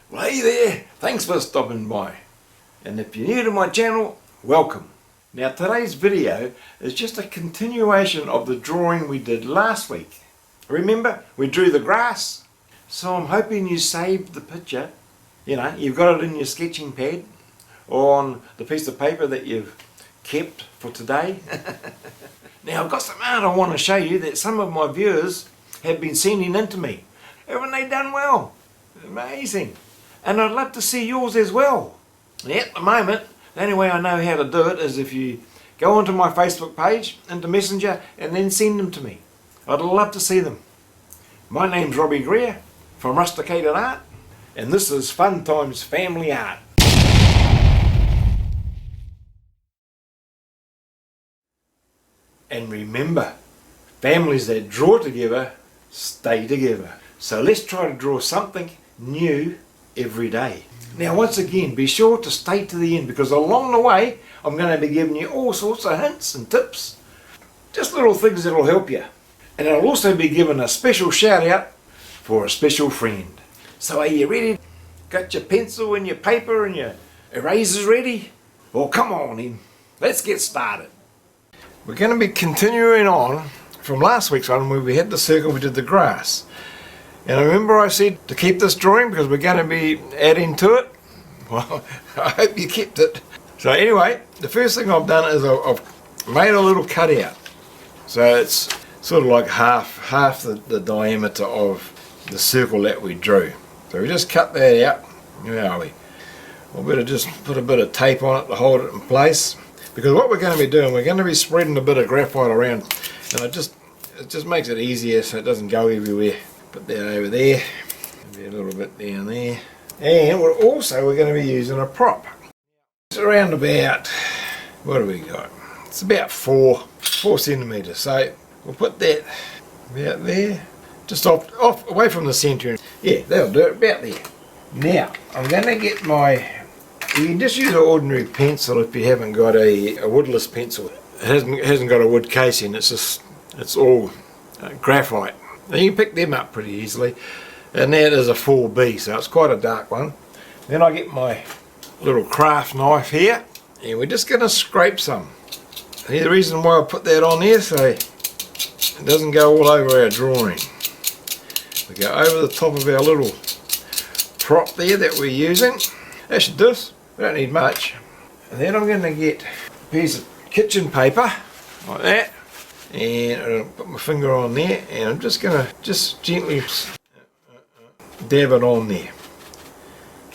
Well, hey there, thanks for stopping by. And if you're new to my channel, welcome. Now today's video is just a continuation of the drawing we did last week. Remember, we drew the grass? So I'm hoping you saved the picture. You know, you've got it in your sketching pad or on the piece of paper that you've kept for today. Now I've got some art I want to show you that some of my viewers have been sending in to me. Haven't they done well? Amazing. And I'd love to see yours as well. And at the moment, the only way I know how to do it is if you go onto my Facebook page, into Messenger, and then send them to me. I'd love to see them. My name's Robbie Greer from Rusticated-Art, and this is Fun Times Family Art. And remember, families that draw together stay together. So let's try to draw something new every day. Now once again, be sure to stay to the end, because along the way I'm going to be giving you all sorts of hints and tips, just little things that will help you. And I'll also be giving a special shout out for a special friend. So are you ready? Got your pencil and your paper and your erasers ready? Well, come on in, let's get started. We're going to be continuing on from last week's one where we had the circle, we did the grass. And remember I said to keep this drawing because we're going to be adding to it? Well, I hope you kept it. So anyway, the first thing I've done is I've made a little cutout. So it's sort of like half the diameter of the circle that we drew. So we just cut that out. Where are we? We'll better just put a bit of tape on it to hold it in place. Because what we're going to be doing, we're going to be spreading a bit of graphite around. And it just makes it easier so it doesn't go everywhere. Put that over there, maybe a little bit down there, and we're going to be using a prop. It's around about, what do we got? It's about 4 centimeters. So we'll put that about there, just off away from the centre. Yeah, that'll do it, about there. Now I'm going to get my. You can just use an ordinary pencil if you haven't got a woodless pencil. It hasn't got a wood casing. It's all graphite. Now you can pick them up pretty easily, and that is a 4B, so it's quite a dark one. Then I get my little craft knife here, and we're just going to scrape some. And the reason why I put that on there, so it doesn't go all over our drawing. We go over the top of our little prop there that we're using. That should do us, we don't need much. And then I'm going to get a piece of kitchen paper, like that. And I'll put my finger on there, and I'm just going to gently dab it on there.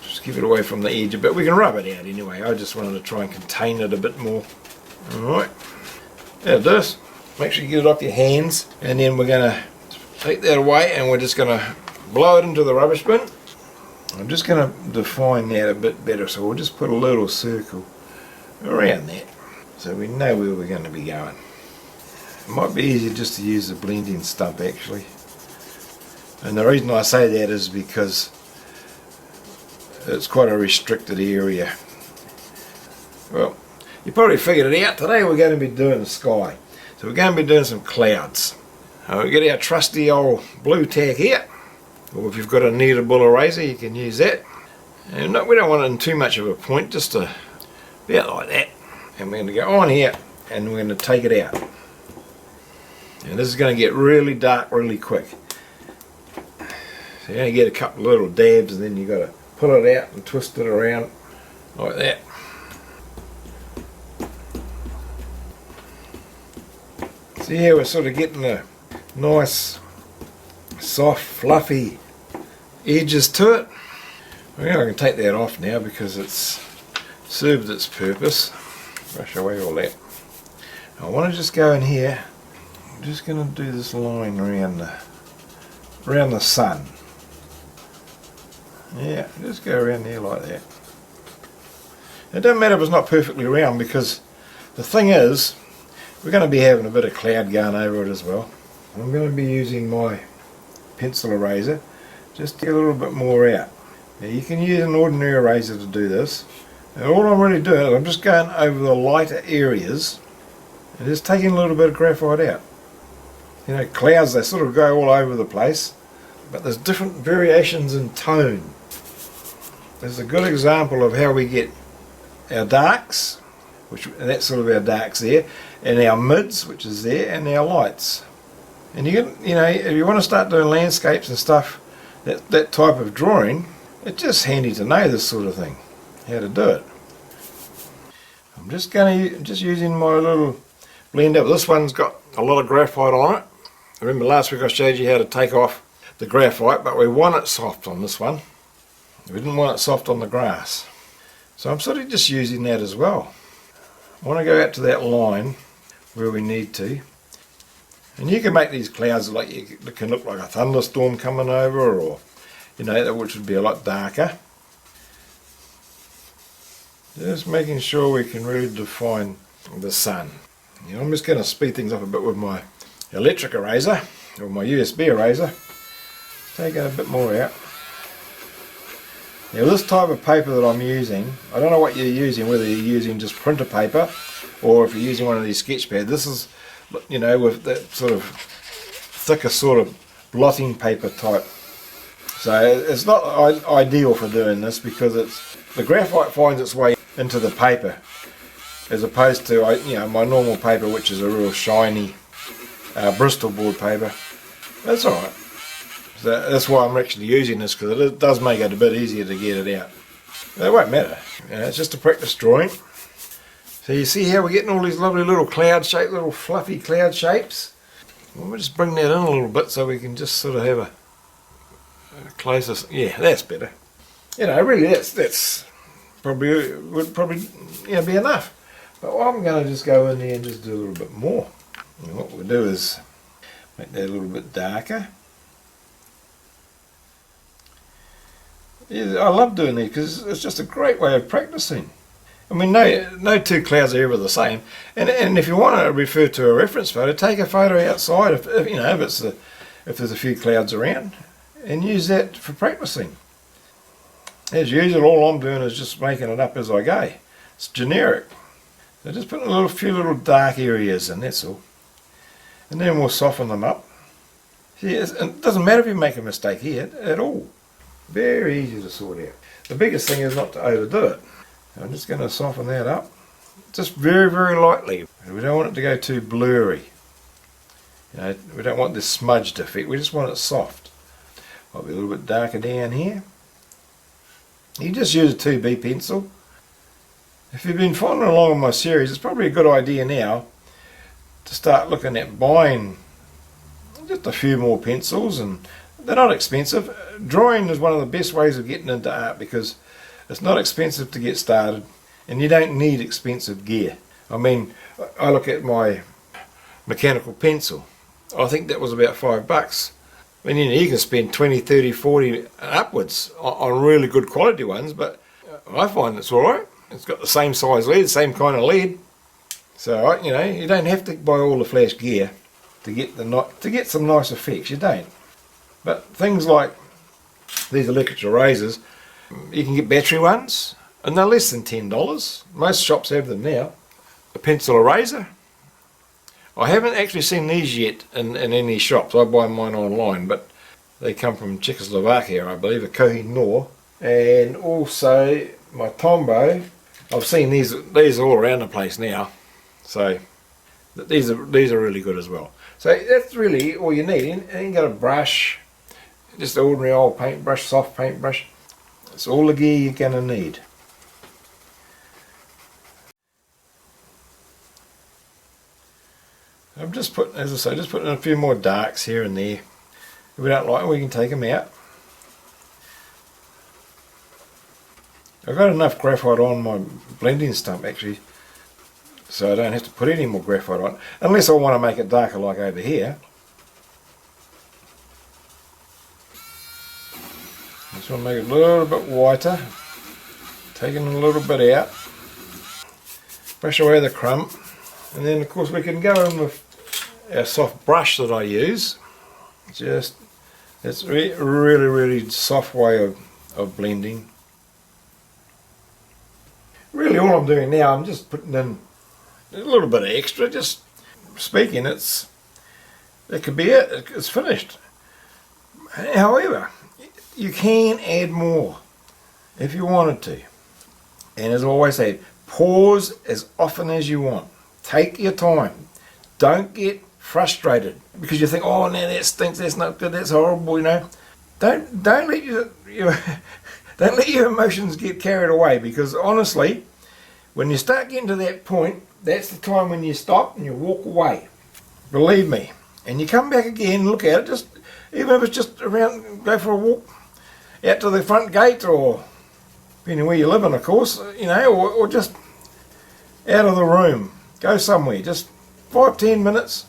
Just keep it away from the edge a bit. We can rub it out anyway. I just wanted to try and contain it a bit more. Alright, that'll do it. Make sure you get it off your hands, and then we're going to take that away and we're just going to blow it into the rubbish bin. I'm just going to define that a bit better, so we'll just put a little circle around that so we know where we're going to be going. It might be easier just to use the blending stump actually, and the reason I say that is because it's quite a restricted area. Well, you probably figured it out. Today we're going to be doing the sky, so we're going to be doing some clouds. We get our trusty old blue tack here, or if you've got a kneadable eraser you can use that, and we don't want it in too much of a point, just about like that. And we're going to go on here and we're going to take it out. And this is going to get really dark really quick. So you're going to get a couple of little dabs, and then you've got to pull it out and twist it around like that. So yeah, we're sort of getting a nice soft fluffy edges to it. Well, I can take that off now because it's served its purpose. Brush away all that. I want to just go in here. I'm just going to do this line around the sun. Yeah, just go around there like that. It doesn't matter if it's not perfectly round, because the thing is, we're going to be having a bit of cloud going over it as well. I'm going to be using my pencil eraser just to get a little bit more out. Now you can use an ordinary eraser to do this. And all I'm really doing is I'm just going over the lighter areas and just taking a little bit of graphite out. You know, clouds, they sort of go all over the place, but there's different variations in tone. is a good example of how we get our darks, and that's sort of our darks there, and our mids, which is there, and our lights. And you know, if you want to start doing landscapes and stuff, that type of drawing, it's just handy to know this sort of thing, how to do it. I'm just using my little blender. This one's got a lot of graphite on it. Remember last week I showed you how to take off the graphite, but we want it soft on this one. We didn't want it soft on the grass. So I'm sort of just using that as well. I want to go out to that line where we need to. And you can make these clouds like it can look like a thunderstorm coming over, or you know, which would be a lot darker. Just making sure we can really define the sun. You know, I'm just going to speed things up a bit with my electric eraser, or my USB eraser. Taking a bit more out. Now this type of paper that I'm using, I don't know what you're using, whether you're using just printer paper or if you're using one of these sketch pads. This is, you know, with that sort of thicker sort of blotting paper type. So it's not ideal for doing this because the graphite finds its way into the paper, as opposed to, you know, my normal paper, which is a real shiny Bristol board paper. That's alright. So that's why I'm actually using this, because it does make it a bit easier to get it out. It won't matter. You know, it's just a practice drawing. So you see how we're getting all these lovely little cloud shaped, little fluffy cloud shapes. We'll just bring that in a little bit so we can just sort of have a closer. Yeah, that's better. You know, really, that's probably would you know, be enough. But I'm going to just go in there and just do a little bit more. And what we'll do is make that a little bit darker. Yeah, I love doing these because it's just a great way of practicing. I mean, no two clouds are ever the same. And if you want to refer to a reference photo, take a photo outside. If you know, if there's a few clouds around, and use that for practicing. As usual, all I'm doing is just making it up as I go. It's generic. So just put a few little dark areas in. That's all. And then we'll soften them up. See, it doesn't matter if you make a mistake here at all. Very easy to sort out. The biggest thing is not to overdo it. I'm just going to soften that up, just very, very lightly. We don't want it to go too blurry. You know, we don't want this smudged effect. We just want it soft. Might be a little bit darker down here. You just use a 2B pencil. If you've been following along in my series, it's probably a good idea now to start looking at buying just a few more pencils, and they're not expensive. Drawing is one of the best ways of getting into art because it's not expensive to get started, and you don't need expensive gear. I mean, I look at my mechanical pencil. I think that was about $5. I mean, you can spend 20, 30, 40 upwards on really good quality ones, but I find it's alright. It's got the same size lead, same kind of lead. So, you know, you don't have to buy all the flash gear to get some nice effects. You don't. But things like these electric erasers, you can get battery ones, and they're less than $10. Most shops have them now. A pencil eraser. I haven't actually seen these yet in any shops. I buy mine online, but they come from Czechoslovakia, I believe, a Koh-i-Noor. And also my Tombow. I've seen these all around the place now. So these are really good as well. So that's really all you need. And you got a brush, just an ordinary old paintbrush, soft paintbrush. That's all the gear you're going to need. I'm just putting, as I say, just putting a few more darks here and there. If we don't like them, we can take them out. I've got enough graphite on my blending stump actually, so I don't have to put any more graphite on, unless I want to make it darker like over here. Just want to make it a little bit whiter, taking a little bit out, brush away the crumb, and then of course we can go in with our soft brush that I use. Just, it's really soft way of blending. Really all I'm doing now, I'm just putting in a little bit of extra, just speaking, it could be it, it's finished. However, you can add more. if you wanted to. And as I always say, pause as often as you want. Take your time. Don't get frustrated because you think, oh, now that stinks, that's not good, that's horrible, you know. Don't let your don't let your emotions get carried away, because honestly, when you start getting to that point, that's the time when you stop and you walk away. Believe me. And you come back again and look at it, just even if it's just around, go for a walk out to the front gate, or depending where you live in, of course, you know, or just out of the room. Go somewhere, just 5-10 minutes,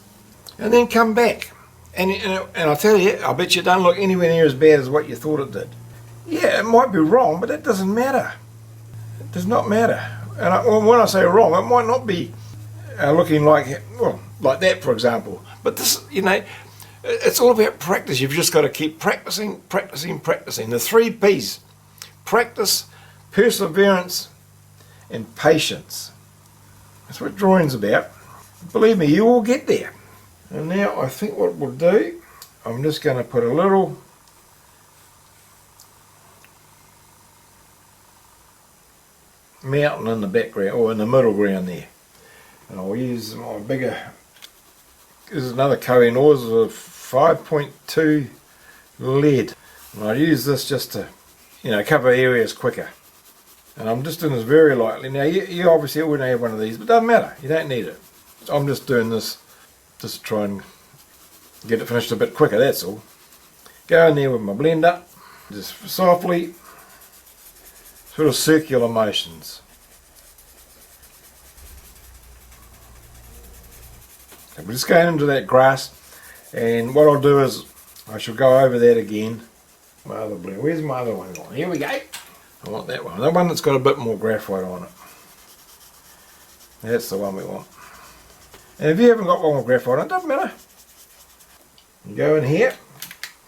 and then come back. And I tell you, I bet you don't look anywhere near as bad as what you thought it did. Yeah, it might be wrong, but that doesn't matter. It does not matter. And when I say wrong, it might not be looking like, well, like that, for example. But this, you know, it's all about practice. You've just got to keep practicing, practicing, practicing. The 3 P's: practice, perseverance, and patience. That's what drawing's about. Believe me, you will get there. And now I think what we'll do, I'm just going to put a little mountain in the background, or in the middle ground there. And I'll use my bigger, this is another Koh-i-Noor of 5.2 lead. And I use this just to, you know, cover areas quicker. And I'm just doing this very lightly. Now you obviously wouldn't have one of these, but it doesn't matter, you don't need it. I'm just doing this just to try and get it finished a bit quicker, that's all. Go in there with my blender, just softly, sort of circular motions. Okay, we're just going into that grass, and what I'll do is I shall go over that again. My other blend, where's my other one gone? Here we go. I want that one. That one that's got a bit more graphite on it. That's the one we want. And if you haven't got one with graphite on it, doesn't matter. You go in here,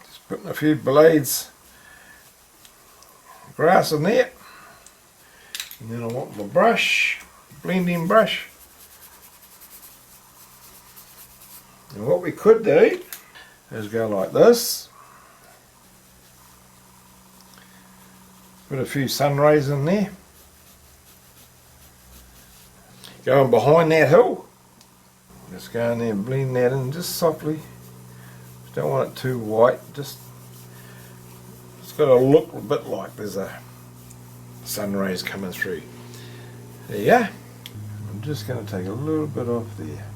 just putting a few blades of grass in there. And then I want my brush, blending brush. And what we could do is go like this. Put a few sun rays in there. Going behind that hill. Just go in there and blend that in just softly. Don't want it too white. Just it's got to look a bit like there's a sun rays coming through. There you go. I'm just going to take a little bit off there.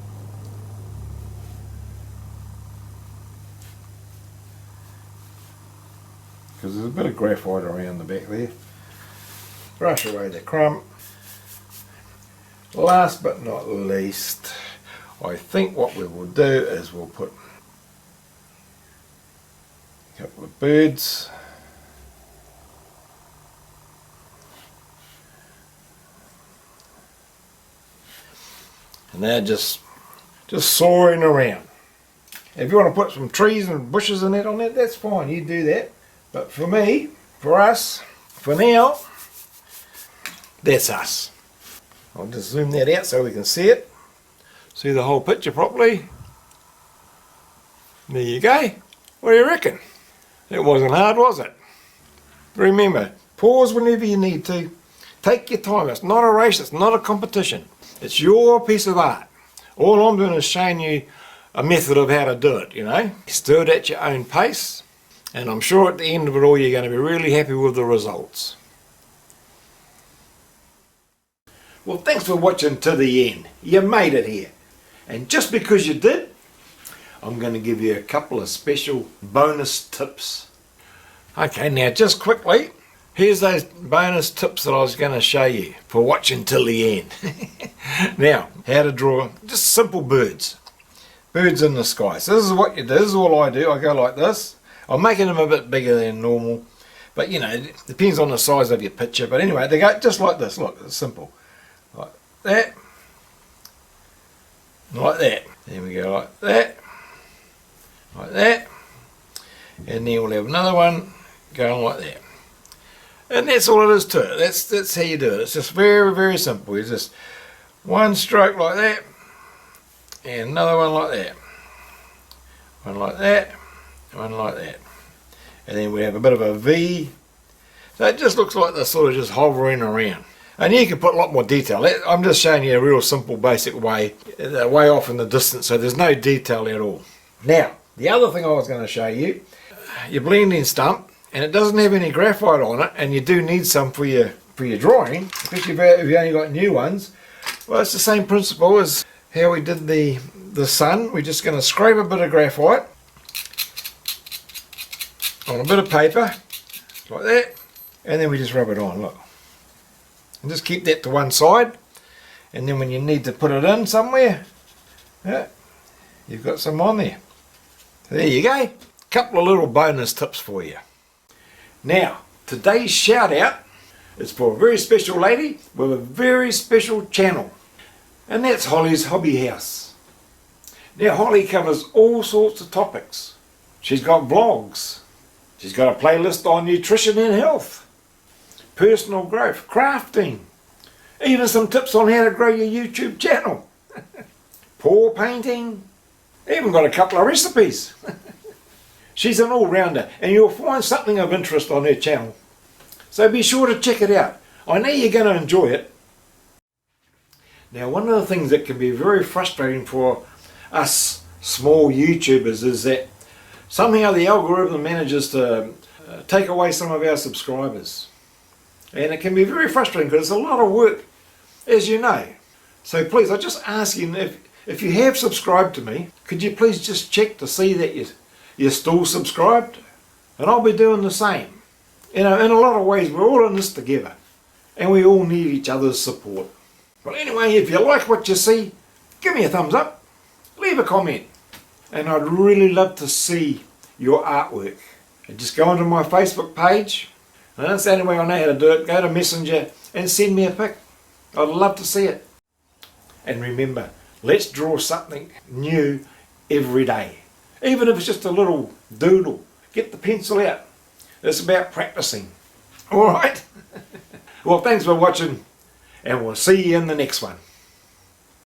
Because there's a bit of graphite around the back there. Brush away the crumb. Last but not least, I think what we will do is we'll put a couple of birds. And they're just soaring around. If you want to put some trees and bushes in it on that, that's fine, you do that. But for me, for us, for now, that's us. I'll just zoom that out so we can see it. See the whole picture properly. There you go. What do you reckon? It wasn't hard, was it? Remember, pause whenever you need to. Take your time. It's not a race, it's not a competition. It's your piece of art. All I'm doing is showing you a method of how to do it, you know. Do it at your own pace. And I'm sure at the end of it all you're going to be really happy with the results. Well, thanks for watching to the end. You made it here. And just because you did, I'm going to give you a couple of special bonus tips. Okay, now just quickly, here's those bonus tips that I was going to show you for watching till the end. Now, how to draw just simple birds. Birds in the sky. So this is what you do. This is all I do. I go like this. I'm making them a bit bigger than normal, but you know, it depends on the size of your picture. But anyway, they go just like this. Look, it's simple. Like that. Like that. Then we go like that. Like that. And then we'll have another one going like that. And that's all it is to it. That's how you do it. It's just very, very simple. It's just one stroke like that. And another one like that. One like that. One like that. And then we have a bit of a V. So it just looks like they're sort of just hovering around. And you can put a lot more detail. I'm just showing you a real simple basic way. They're way off in the distance, so there's no detail at all. Now, the other thing I was going to show you, your blending stump, and it doesn't have any graphite on it, and you do need some for your drawing, especially if you only got new ones. Well, it's the same principle as how we did the sun. We're just going to scrape a bit of graphite on a bit of paper, like that, and then we just rub it on, look. And just keep that to one side, and then when you need to put it in somewhere, yeah, you've got some on there. So there you go. Couple of little bonus tips for you. Now, today's shout out is for a very special lady with a very special channel, and that's Holly's Hobby House. Now, Holly covers all sorts of topics. She's got vlogs. She's got a playlist on nutrition and health, personal growth, crafting, even some tips on how to grow your YouTube channel, pour painting, even got a couple of recipes. She's an all-rounder, and you'll find something of interest on her channel. So be sure to check it out. I know you're going to enjoy it. Now, one of the things that can be very frustrating for us small YouTubers is that somehow the algorithm manages to take away some of our subscribers. And it can be very frustrating because it's a lot of work, as you know. So please, I just ask you, if you have subscribed to me, could you please just check to see that you're still subscribed? And I'll be doing the same. You know, in a lot of ways, we're all in this together. And we all need each other's support. But anyway, if you like what you see, give me a thumbs up. Leave a comment. And I'd really love to see your artwork. And just go onto my Facebook page. And that's the only way I know how to do it. Go to Messenger and send me a pic. I'd love to see it. And remember, let's draw something new every day. Even if it's just a little doodle. Get the pencil out. It's about practicing. Alright? Well, thanks for watching. And we'll see you in the next one.